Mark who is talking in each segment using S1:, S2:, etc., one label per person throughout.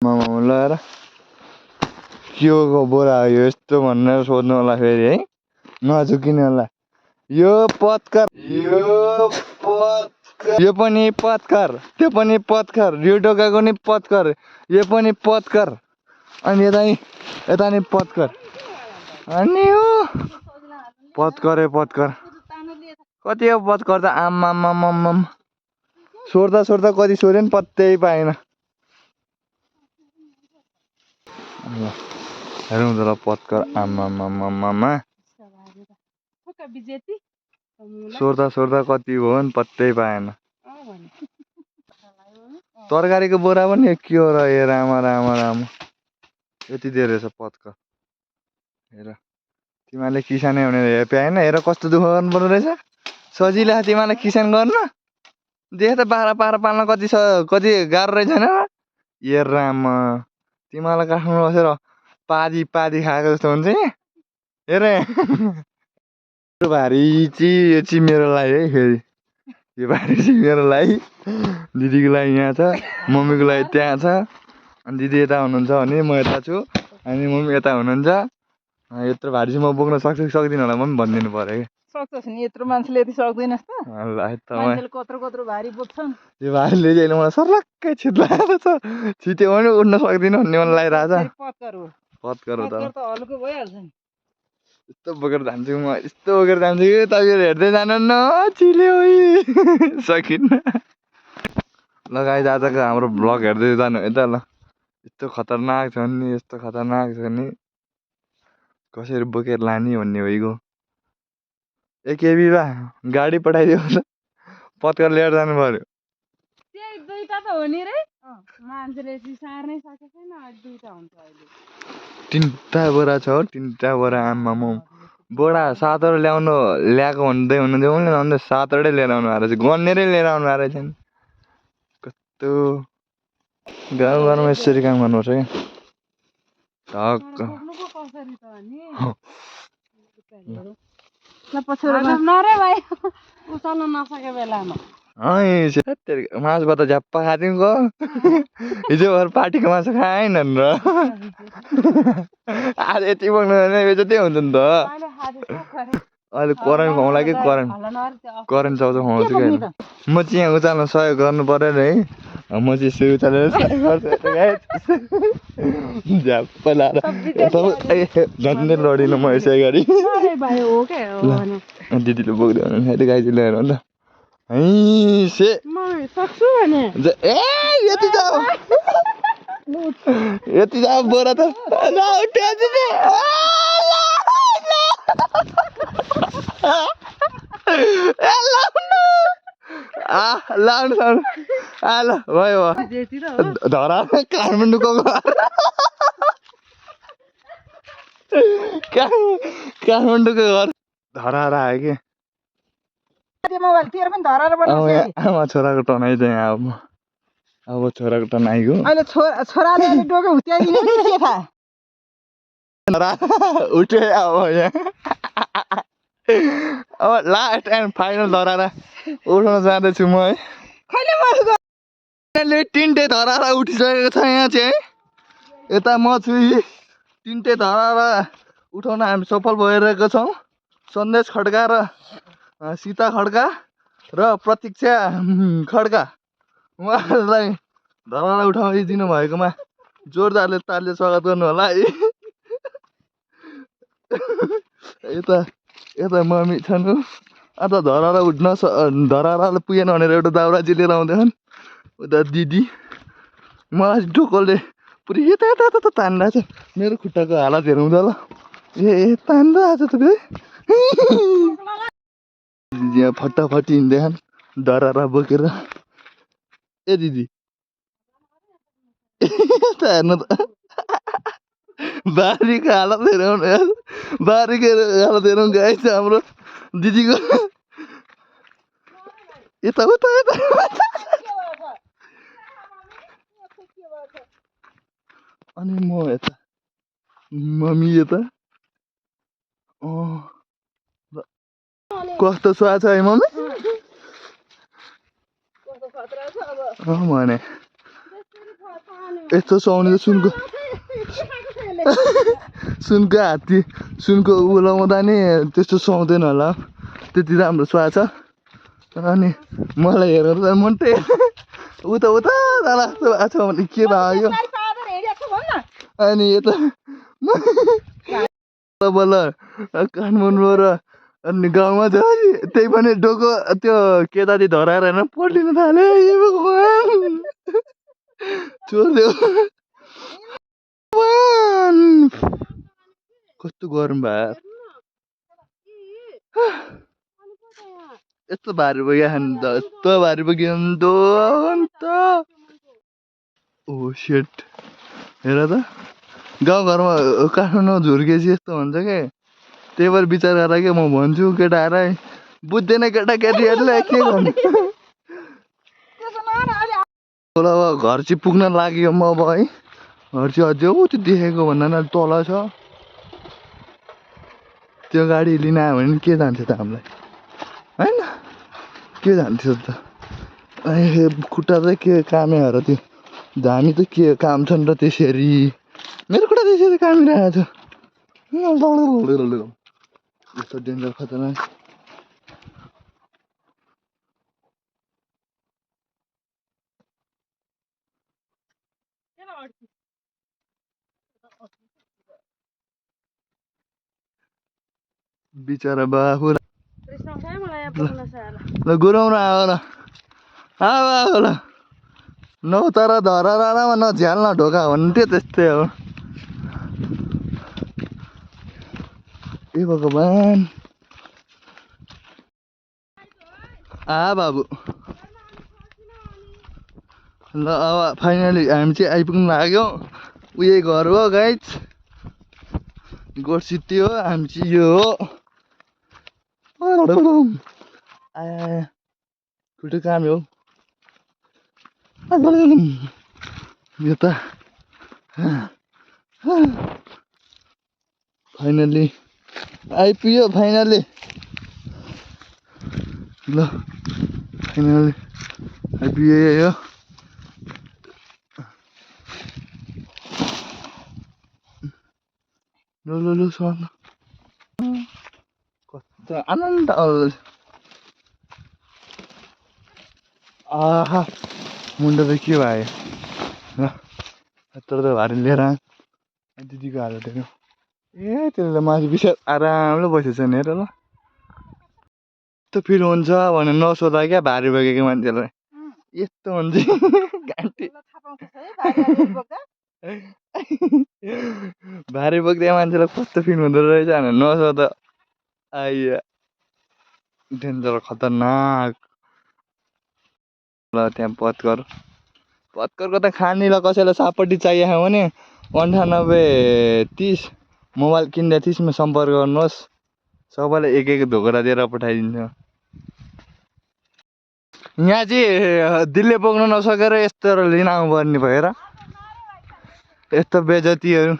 S1: मामा लगाएर के को बोरा हो यो यस्तो भनेर सोध्नु होला फेरि है नझुकिने होला यो पनि पत्कर त्यो पनि पत्कर यो टोकाको नि पत्कर यो पनि पत्कर अनि यता नि पत्कर अनि यो पत्कर कति हो पत्कर त आम्मामामाम सोर्दा कति सोर्यो नि पत्तै पाएन हेरौँ त ल पत्कर आम्मामामामा सोर्दा कति हो नि पत्तै पाएन तरकारीको बोरा पनि के हो र ए राम यति दिएर रहेछ पत्कर हेर तिमीहरूले किसानै हुने भ्याएन हेर कस्तो दुःख गर्नु पर्दो रहेछ सजिलो तिमीहरूलाई किसान गर्नु देख त पारा पाल्न कति गाह्रो रहेछ होइन ए राम तिमीहरूलाई काठमाडौँ बसेर पादी खाएको जस्तो हुन्छ नि हेर भारी यो चाहिँ मेरो लागि है फेरि यो भारी चाहिँ मेरो लागि दिदीको लागि यहाँ छ मम्मीको लागि त्यहाँ छ अनि दिदी यता हुनुहुन्छ भने म यता छु अनि मम्मी यता हुनुहुन्छ यत्रो भारी चाहिँ म बोक्न सक्छु कि सक्दिनँ होला म पनि भनिदिनु पऱ्यो कि
S2: सक्छस् नि यत्रो मान्छेले यति सक्दैनस् त मान्छेले कत्रो भारी बोक्छन्
S1: यो भारीले चाहिँ मलाई सर्लक्कै छिट्लाएर छ छिट्यो भने उड्न सक्दिनँ भन्ने मलाई लागिरहेछ पत्कर हो त
S2: हल्को भइहाल्छ नि
S1: यस्तो बोकेर जान्छु म यस्तो बोकेर जान्छु कि तपाईँहरू हेर्दै जानु न चिल्यो सकिन्न ल गाइस आजको हाम्रो ब्लग हेर्दै जानु है त ल यस्तो खतरनाक छ नि कसरी बोकेर लाने भन्ने भइगयो केबी बा गाडी पठाइदियो त पत्कर लिएर जानु पर्यो
S2: त्यही दुईटा त हो नि रे मान्छेले सार्नै सकेको छैन दुईटा हुन्छ अहिले
S1: 3टा बोरा छ 3टा बोरा आम्मामा बोरा 7वटा ल्याएको हुँदै हुनुहुन्थ्यो 7वटै लिएर आउनु भएको रहेछ गनेरै लिएर आउनु भएको रहेछ नि कस्तो गाउँघरमा यसरी काम गर्नुपर्छ क्या ढक्क
S2: उचाल्न नसके बेलामा
S1: मासु भात झ्याप्पा खाँदिउँ गो हिजो भएर पार्टीको मासु खाएन र आज यति बोक्नु बेजतै हुन्छ नि त अहिले करेन्ट खुवाउँला कि करेन्ट चाउचाउ खुवाउँछु कि म चाहिँ यहाँ उचाल्न सहयोग गर्नु पऱ्यो नि है म चाहिँ यसरी उचालेर झ्याप्पा लाएर झन्डै लडिनँ म यसै गरी दिदीले बोक्दै हुनुहुन्छ गाइजी लिएर हो नि त यति जाऊ बोरा त लाउनु ल भयो धरा काठमाडौँको घर धराएर आयो कि आमा छोराको टनाइ चाहिँ अब छोराको टनाइको
S2: छोराले डोको हुत्याइदिने नि के थाहा
S1: उठ्यो अब यहाँ अब लास्ट एन्ड फाइनल धराएर उठाउन जाँदैछु म है तिनटै धराएर उठिसकेको छ यहाँ चाहिँ यता म छु तिनटै धराएर उठाउन हामी सफल भइरहेको छौँ सन्देश खड्का र सीता खड्का र प्रतीक्षा खड्का उहाँहरूलाई धराएर उठाइदिनु भएकोमा जोरदारले तालले स्वागत गर्नु होला है यता मम्मी छन् अन्त धराएर पुगेन भनेर एउटा दाउराजी लिएर आउँदैछन् उता दिदी मलाई ढोकलले पुरै यता तानिरहेको छ मेरो खुट्टाको हालत हेरौँ त ल तानिरहेको छ तपाईँ दिदी यहाँ फटाफटी हिँड्दैछन् धराएर बोकेर ए दिदी हेर्नु त बारीको हालत हेरौँ गाइस हाम्रो दिदीको यता अनि म यता मम्मी यता कस्तो स्वाद छ है मम्मी भने यस्तो सुहाउने त सुनको हात्ती सुनको उलाउँदा नि त्यस्तो सुहाउँदैन होला त्यति राम्रो सुहा छ अनि मलाई हेरेर त मोन्टे उता उता जाला जस्तो भएको छ भने के भयो अनि यता बल्ल काठमाडौँ र अनि गाउँमा छ त्यही पनि डोको त्यो केताती धराएर होइन पल्टिनु थाल्यो हे भगवान् चोर्यो कस्तो गरम भयो यस्तो भारी बोक्यो अन्त यस्तो भारी बोक्यो अन्त ओ सेट हेर त गाउँघरमा काठमाडौँ झुर्केपछि यस्तो हुन्छ के त्यही भएर विचार गरेर के म भन्छु केटाहरूलाई बुझ्दैन केटाकेटीहरूले के गर्नु अब घर चाहिँ पुग्न लाग्यो म अब है घर चाहिँ अझै ऊ त्यो देखेको भन्दा तल छ त्यो गाडी लिन आयो भने के जान्छ त हामीलाई होइन के जान्थ्यो त खुट्टा चाहिँ के कामे हो र त्यो धामी त के काम छ नि त त्यसरी मेरो खुट्टा त्यसरी कामिरहेको छ यस्तो डेन्जर खतरनाक बिचरा बाबु ल गुराउन आयो ल आयो ल नौ तर धरामा न झ्याल न ढोका भन्थ्यो त्यस्तै हो ए भगवान् बाबु ल अब फाइनली हामी चाहिँ आइपुग्नु लाग्यो उयो घर हो गाइज गोठ सिटी हो हामी चाहिँ यो हो खुट्टो काम हो यो त फाइनली आइपुग्यो फाइनली ल फाइनली आइपुग्यो यो ल सन कस्तो आनन्द आहा मुन्डो त के भयो ल यत्रो त भारी लिएर दिदीको हात उठेको ए त्यसले माथि विषय आरामले बसेको छ नि हेर ल यस्तो फिल हुन्छ भने नसोधा क्या भारी बोकेको मान्छेलाई यस्तो हुन्छ घाँटी भारी बोक्दै मान्छेलाई कस्तो फिल हुँदो रहेछ भनेर नसोध आइया डेन्जर खतरनाक ल त्यहाँ पत्करको त खानेलाई कसैलाई सापट्टि चाहिएको भने 9830 मोबाइल किन्दा 30मा सम्पर्क गर्नुहोस् सबैलाई एक एक धोक्रा दिएर पठाइदिन्छ यहाँ चाहिँ दिल्ली पुग्न नसकेर यस्तो लिन आउनुपर्ने भएर यस्तो बेजतीहरू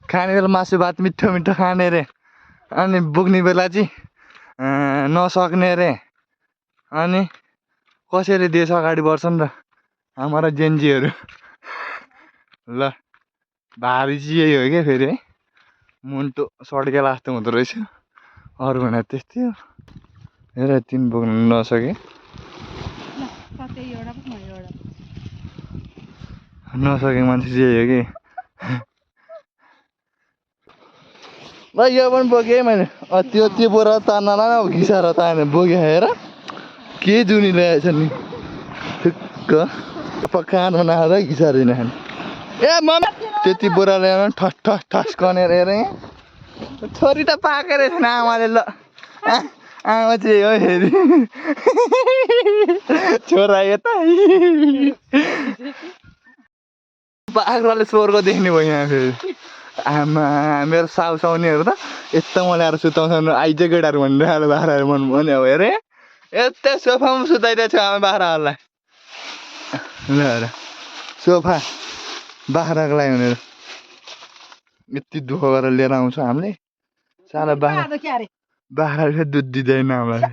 S1: खाने बेला मासु भात मिठो मिठो खाने रे अनि पुग्ने बेला चाहिँ नसक्ने रे अनि कसरी देश अगाडि बढ्छन् र हाम्रा जेन्जीहरू ल भारी चाहिँ यही हो क्या फेरि है मुन्टो सड्केला जस्तो हुँदो रहेछ अरू भने त्यस्तै हो हेर तिन पुग्नु नसके नसकेको मान्छे चाहिँ यही हो कि ल यो पनि बोकेँ मैले त्यो बोरा तान्न घिसाएर ताने बोकेँ हेर के जुनी ल्याएछ नि ठिक्क कानमा नखाँदा घिसाएर नखाने ए मम्मी त्यति बोरा ल्याएर ठस ठस ठस कनेर हेर यहाँ छोरी त पाएको रहेछ नि आमाले ल आमा चाहिँ हो फेरि छोरा यता बाख्राले स्वर्ग देख्ने भयो यहाँ फेरि आमा मेरो साउसाउनेहरू त यस्तो म ल्याएर सुताउँछ आइज केटाहरू भनिरहेको बाख्राहरू मन भन्यो हेरे यता सोफामा सुताइदिएको छु आमा बाख्राहरूलाई ल हेर सोफा बाख्राको लागि भनेर यति दुःख गरेर लिएर आउँछ हामीले साला बाख्राले दुध दिँदैन हामीलाई